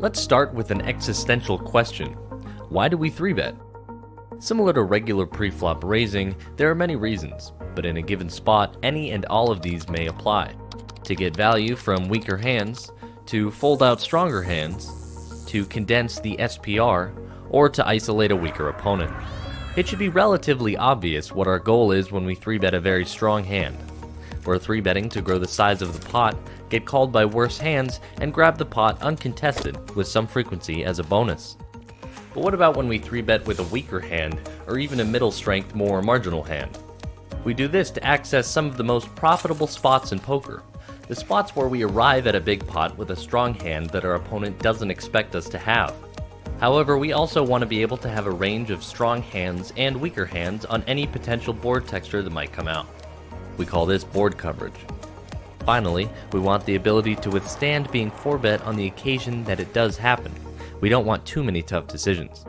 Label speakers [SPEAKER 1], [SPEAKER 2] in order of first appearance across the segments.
[SPEAKER 1] Let's start with an existential question. Why do we 3-bet? Similar to regular pre-flop raising, there are many reasons, but in a given spot, any and all of these may apply. To get value from weaker hands, to fold out stronger hands, to condense the SPR, or to isolate a weaker opponent. It should be relatively obvious what our goal is when we 3-bet a very strong hand. We're 3-betting to grow the size of the pot, get called by worse hands, and grab the pot uncontested with some frequency as a bonus. But what about when we 3-bet with a weaker hand, or even a middle strength, more marginal hand? We do this to access some of the most profitable spots in poker. The spots where we arrive at a big pot with a strong hand that our opponent doesn't expect us to have. However, we also want to be able to have a range of strong hands and weaker hands on any potential board texture that might come out. We call this board coverage. Finally, we want the ability to withstand being 4-bet on the occasion that it does happen. We don't want too many tough decisions.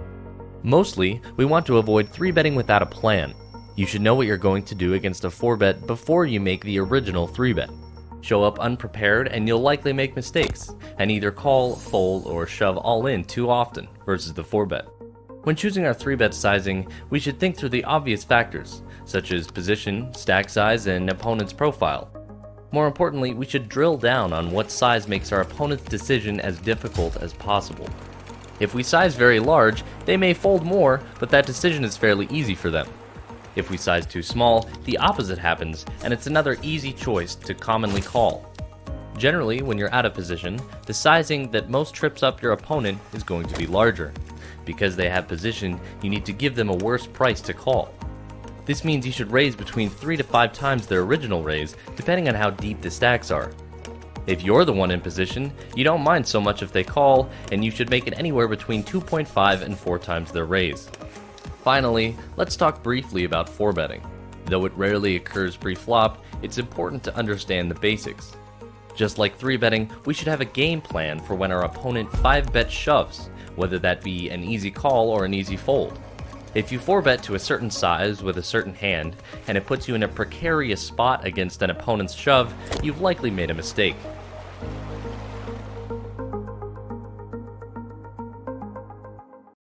[SPEAKER 1] Mostly, we want to avoid 3-betting without a plan. You should know what you're going to do against a 4-bet before you make the original 3-bet. Show up unprepared and you'll likely make mistakes, and either call, fold, or shove all in too often versus the 4-bet. When choosing our 3-bet sizing, we should think through the obvious factors, such as position, stack size, and opponent's profile. More importantly, we should drill down on what size makes our opponent's decision as difficult as possible. If we size very large, they may fold more, but that decision is fairly easy for them. If we size too small, the opposite happens, and it's another easy choice to commonly call. Generally, when you're out of position, the sizing that most trips up your opponent is going to be larger. Because they have position, you need to give them a worse price to call. This means you should raise between 3 to 5 times their original raise, depending on how deep the stacks are. If you're the one in position, you don't mind so much if they call, and you should make it anywhere between 2.5 and 4 times their raise. Finally, let's talk briefly about 4-betting. Though it rarely occurs pre-flop, it's important to understand the basics. Just like 3-betting, we should have a game plan for when our opponent 5-bet shoves, whether that be an easy call or an easy fold. If you 4-bet to a certain size with a certain hand, and it puts you in a precarious spot against an opponent's shove, you've likely made a mistake.